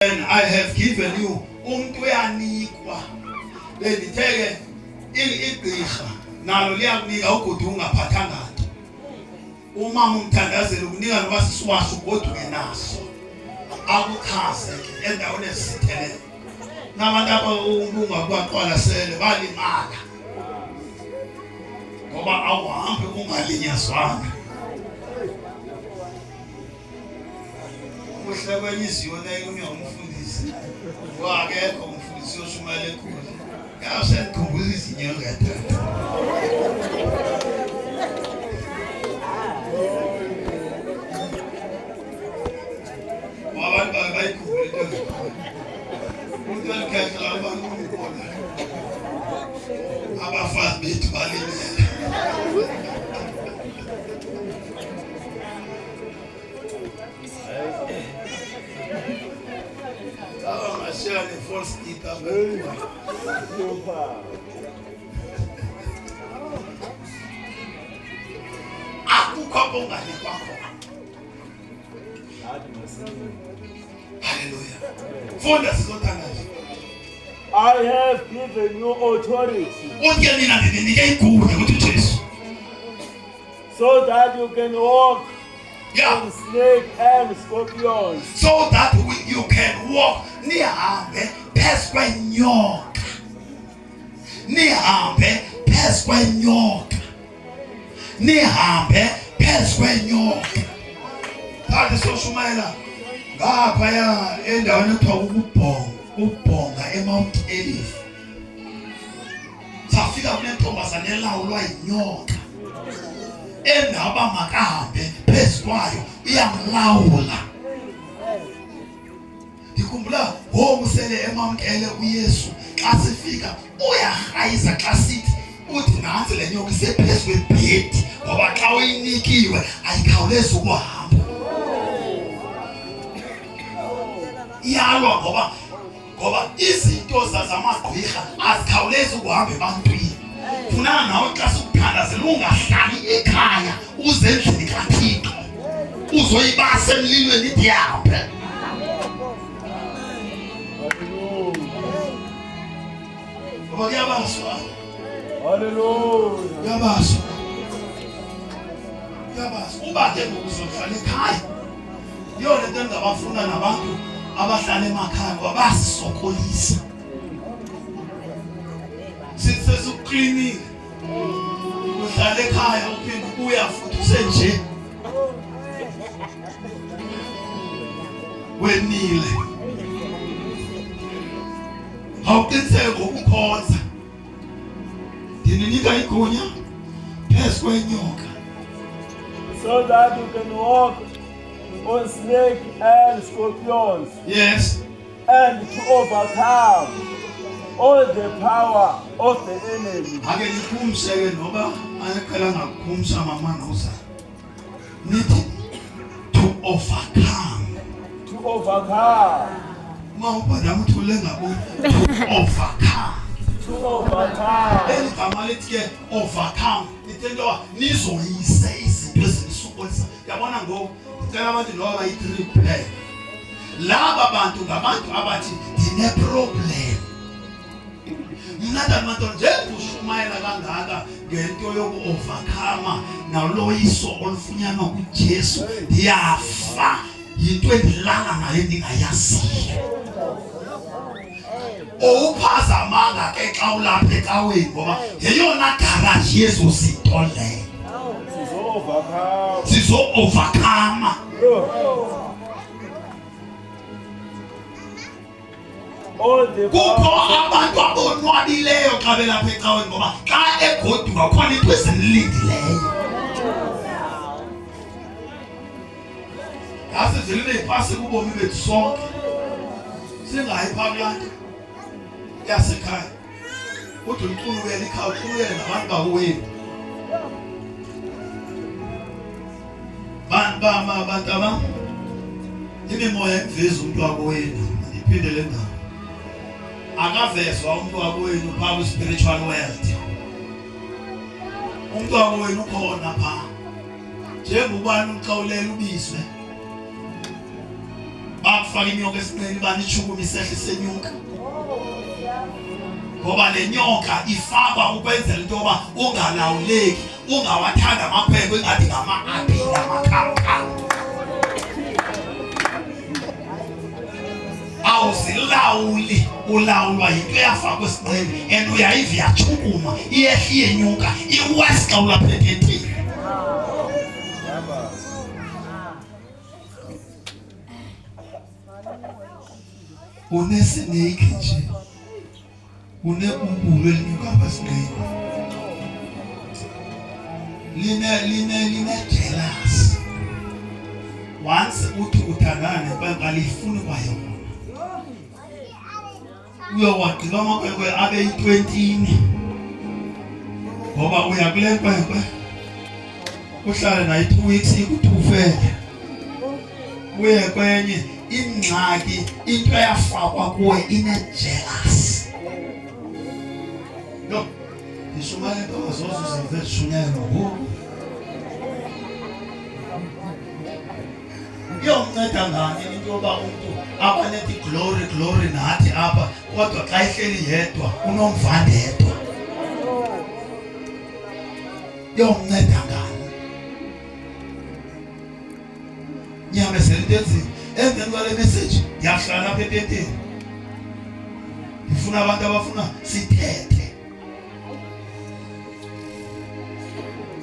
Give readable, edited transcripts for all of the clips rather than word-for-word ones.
And I have given you umuntu uyanikwa benditheke igqirha nalo liyakunika ugodu ungaphathanga nto umama umthandazeli ukunika noba sisiwasho ugoduke naso akuchaze ke endaweni esithele nabantu abangaqwalasele balimala ngoba awuhambe ungalinyazwana uhlekwenye iziyona umfundisi wakekho umfundisi yoshumayela ekhulu yasengikhumbuza izinyo ngathatha wabantu bayikhumbula into ezikhona umuntu elikhetha abantu umkhona abafazi bethu balimele share the false eater. Hallelujah. I have given you authority so that you can walk on snake and scorpions. So that you can walk. Nihambe phezu kwenyoka. Nihambe phezu kwenyoka. Nihambe phezu kwenyoka. Kanti soshumayela ngaphaya endaweni ekuthiwa ubhonga eMount Olive. Safika kunentombazane elawulwa yinyoka. Endaba makahambe phezu kwayo iyamlawula. Ndikhumbula ngokusele emamkele uYesu xa sifika uyahayisa xa sithi uthi nansi le nyoka isephezu kwebhedi ngoba xa uyinikiwe ayikhawulezi ukuhamba. Iyalwa ngoba izinto zamagqwirha azikhawulezi ukuhamba ebantwini. Funana nawe xa sikuthandazela ungahlali ekhaya uze endlini kaThixo uzoyibasa emlilweni ithi yahambe. Hallelujah. Yabaswa. Uba ke ngokuzohlala ekhaya. Yona into engabafuna nabantu abahlala emakhaya ngoba basisokolisa. Sisuklinile. Uhlala ekhaya uphinde ubuya futhi usenje. Wenile. Awuqiniseke ngokukhonza. Ndinika igunya phezu kwenyoka. So that you can walk on snake and scorpions. Yes. And to overcome all the power of the enemy. Ake nikhumseke noba ayekhala ngakukhumsa mama noza. Nithi to overcome. To overcome. Mawubhada uthule ngabo overcome. To overcome. Eligama lithi ke overcome. Litento nizoyise izinto ezisukolisa. Yabona ngoku ngicela abantu noba bayi-3 laba bantu ngabantu abathi ndine problem. Mna ndabantu njengokushumayela kangaka ngento yoku-overcome noloyiso olufunyanwa kuJesu ndiyafa yinto endilala nayo ndingayaziyo. Uphazamanga ke xa ulapha ecaweni ngoba yeyona garaji yezo zinto leyo. Sizo-overcome. Kukho abantu abonwabileyo xa belapha ecaweni ngoba xa egoduka khona into ezinilindileyo. Yase ziline ipasi kubomi bethu sonke. Singayi phakulana yasekhaya. Kodwa uNkulunkulu ekhaya ukhululeke nabantu bakowenu. Bantu abam imimoya emveza umuntu wakowenu ndiphindele ngawo. Akavezwa umuntu wakowenu phaa kwi-spiritual world. Umuntu wakowenu ukhona phaa. Njengobani uxawulela ubizwe. bakufaka inyoka esinqeni bani ichukuma isehla senyuka ngoba le nyoka ifakwa ukwenzela into yoba ungalawuleki ungawathanda amapheko engathi ngama-apile amakhamkam awuzilawuli ulawulwa yinto eyafakwa esinqeni and uyayiva iyachukuma iyehla iyenyuka iwesi xa ulaphethe entini unesineki nje unebubulo elinyuka abasineki line jealous once uthi uthandana nenkwenkwe alifuni kwayona uyowagqiba amakhwenkwe abe yi-20 ngoba uya kule nkwenkwe uhlale nayo 2 weeks ikutufele uye kwenye ingxaki into eyafakwa kuwe ine-jealous yo ishumayele nto azozuzive zishunyayelo ngoku iyomnceda ngani into yoba umntu abanethi glory nathi apha kodwa xa ihleli yedwa unomvandedwa iyomnceda ngani nyamezela into enzima emveni kwale message ndiyahlala apha etenteni ndifuna abantu abafuna sithethe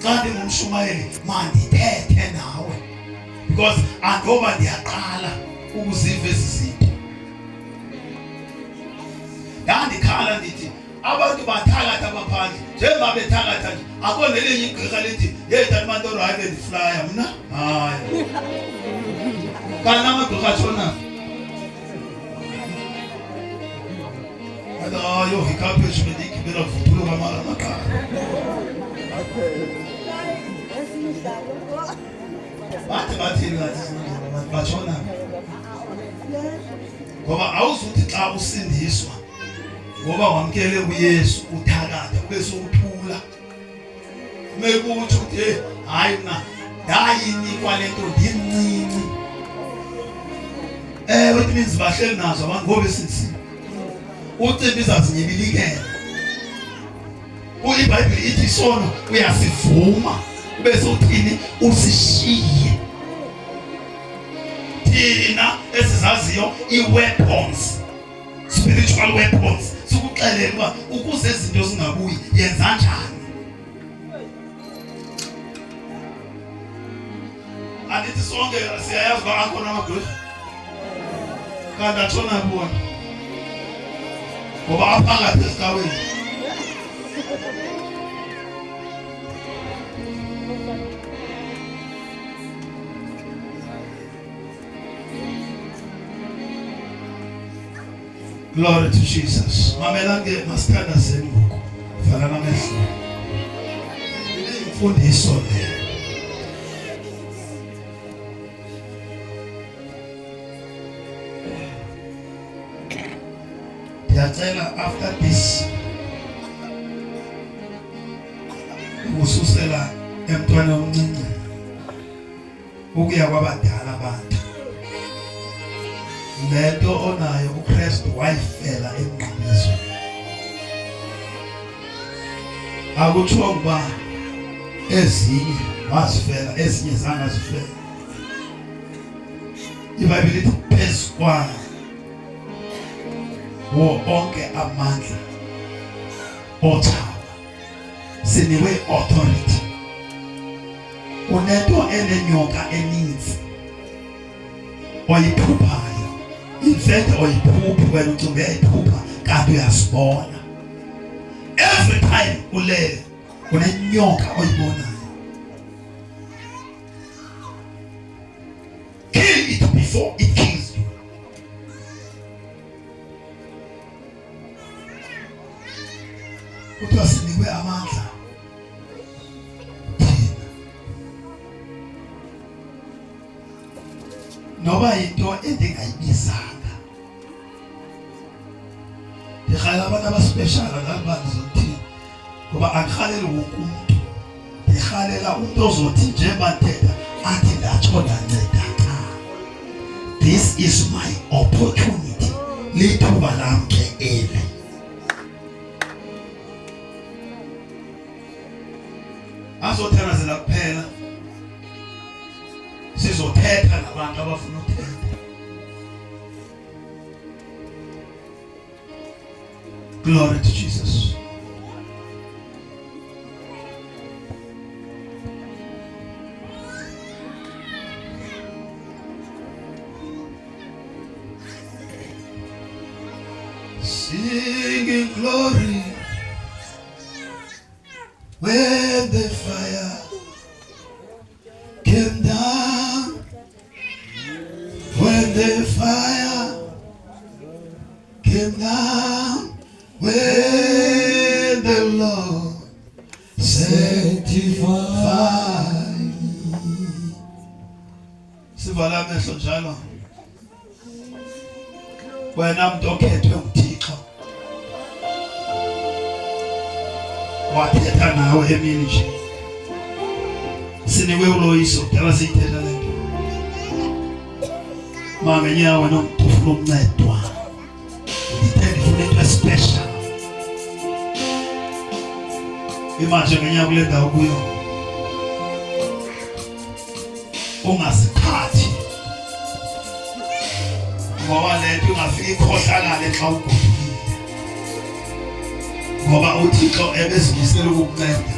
xa ndingumshumayeli mandithethe nawe because andoba ndiyaqala ukuziva ezi zinto yandikhala ndithi abantu bathakatha abaphandle njengoba bethakatha nje akho nelinye igqirha lithi yeyitani mantoro hayi bendiflaya mna hayi kanti amagqirha atshona ayo ikhaphetshu bendiyigibela vuthuluka amaqala bathini batshona ngoba awuzuthi xa usindiswa ngoba wamkele uYesu uthakatha ube sowuthula mekuthi uthi hayi mna ndayinikwa lento ndimncinci it means bahleli nazo abantu ngoba esithi ucimbi izazinyibilikela iBhayibhile ithi isono uyasivuma bese uthini usishiye thina esizaziyo i-weapons spiritual weapons sikuxelela uba ukuze izinto zingabuyi yenza njani andithi sonke siyayazi uba akhona amagqirha kanti atshona bona ngoba aphakathi esikaweni Glory to Jesus. Mamelanga masithandazeni ngoku. Vala namehlo. Imfundiso le. Ndiyacela after this ususela emntwana omncinci ukuya kwabadala abantu. Lento onayo uKristu wayifela emnqamezweni akutsho ukuba ezinye wazifela ezinye zangazifela iBhayibhile ithi phezu kwayo onke amandla othaba sinikwe authority unento enenyoka eninzi oyiphuphayo instead oyiphupha wena ucinga uyayiphupha kanti uyasibona every time ulele kunenyoka oyibonayo kill it before it kills you kuthiwa sinikwe amandla noba yinto endingayibizanga ndirhalela abantu abaspeshal nalibandi zokuthini ngoba andikhaleli wonke umntu ndirhalela umntu ozothi njengoba ndithetha athi ndatsho ndancedakala this is my opportunity. Lithuba lam ke eli. Azothanazela kuphela. Sizothetha nabantu abafuna ukuthetha. Glory to Jesus. Singing glory when the fire came down, when the fire came down, when the Lord sanctified me. Sivala amehlo njalo. Wena muntu okhethwe uThixo. Wathetha nawe emini nje. Sinikwe uloyiso kudala siyithetha lento. Mama nyawo nomuntu ufuna ukuncedwa. Ngithanda into special. Imagine ngenyawo kule ndawo kuyo. Ungasikhathi. Ngoba lento ungafika ikhohlakala xa ugudukile. Ngoba uThixo ebezimisela ukukunceda.